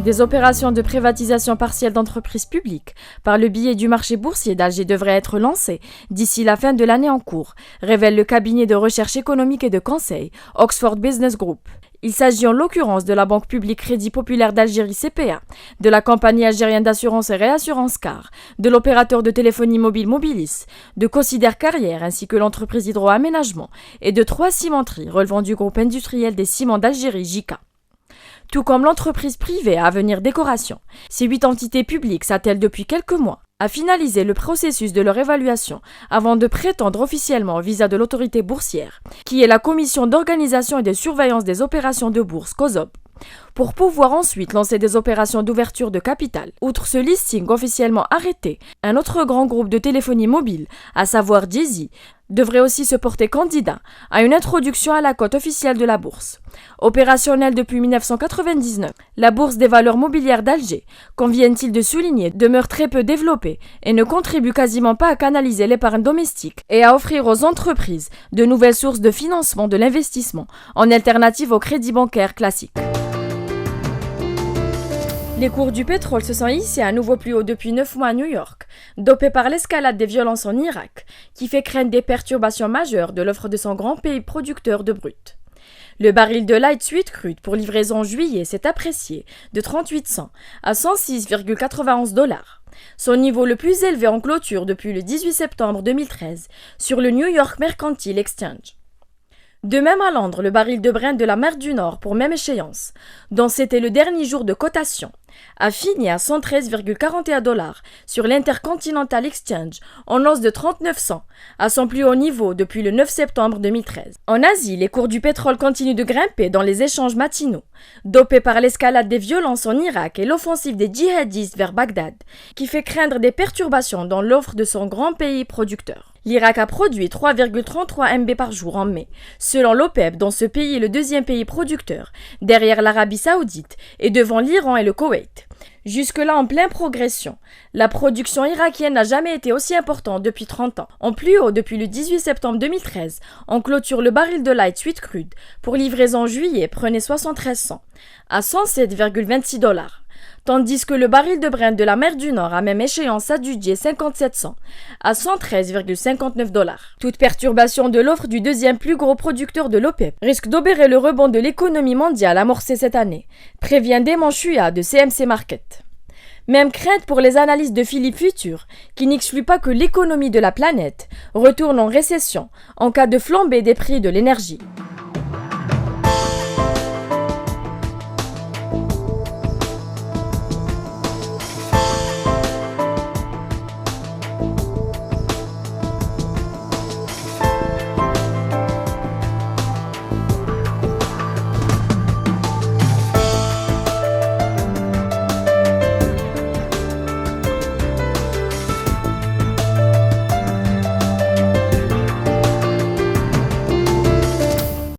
Des opérations de privatisation partielle d'entreprises publiques par le biais du marché boursier d'Alger devraient être lancées d'ici la fin de l'année en cours, révèle le cabinet de recherche économique et de conseil Oxford Business Group. Il s'agit en l'occurrence de la Banque publique Crédit Populaire d'Algérie CPA, de la compagnie algérienne d'assurance et réassurance CAR, de l'opérateur de téléphonie mobile Mobilis, de Considère Carrière ainsi que l'entreprise Hydro-Aménagement et de 3 cimenteries relevant du groupe industriel des ciments d'Algérie JICA. Tout comme l'entreprise privée Avenir Décoration. Ces 8 entités publiques s'attellent depuis quelques mois à finaliser le processus de leur évaluation avant de prétendre officiellement au visa de l'autorité boursière, qui est la Commission d'organisation et de surveillance des opérations de bourse, COSOB, pour pouvoir ensuite lancer des opérations d'ouverture de capital. Outre ce listing officiellement arrêté, un autre grand groupe de téléphonie mobile, à savoir Djezzy, devrait aussi se porter candidat à une introduction à la cote officielle de la bourse. Opérationnelle depuis 1999, la bourse des valeurs mobilières d'Alger, convient-il de souligner, demeure très peu développée et ne contribue quasiment pas à canaliser l'épargne domestique et à offrir aux entreprises de nouvelles sources de financement de l'investissement en alternative au crédit bancaire classique. Les cours du pétrole se sont hissés à nouveau plus haut depuis 9 mois à New York, dopés par l'escalade des violences en Irak, qui fait craindre des perturbations majeures de l'offre de son grand pays producteur de brut. Le baril de light sweet crude pour livraison en juillet s'est apprécié de 38 cents à 106,91 $, son niveau le plus élevé en clôture depuis le 18 septembre 2013 sur le New York Mercantile Exchange. De même à Londres, le baril de Brent de la mer du Nord pour même échéance, dont c'était le dernier jour de cotation, a fini à 113,41 $ sur l'Intercontinental Exchange, en hausse de 39 cents, à son plus haut niveau depuis le 9 septembre 2013. En Asie, les cours du pétrole continuent de grimper dans les échanges matinaux, dopés par l'escalade des violences en Irak et l'offensive des djihadistes vers Bagdad, qui fait craindre des perturbations dans l'offre de son grand pays producteur. L'Irak a produit 3,33 MB par jour en mai, selon l'OPEP, dont ce pays est le deuxième pays producteur, derrière l'Arabie Saoudite et devant l'Iran et le Koweït. Jusque-là en pleine progression, la production irakienne n'a jamais été aussi importante depuis 30 ans. En plus haut depuis le 18 septembre 2013, on clôture le baril de light sweet crude pour livraison en juillet prenait 73 cents à 107,26 $. Tandis que le baril de Brent de la mer du Nord à même échéance adjugé 57 cents à 113,59 $. Toute perturbation de l'offre du deuxième plus gros producteur de l'OPEP risque d'obérer le rebond de l'économie mondiale amorcé cette année, prévient Damon Chouya de CMC Market. Même crainte pour les analystes de Philippe Futur, qui n'excluent pas que l'économie de la planète retourne en récession en cas de flambée des prix de l'énergie.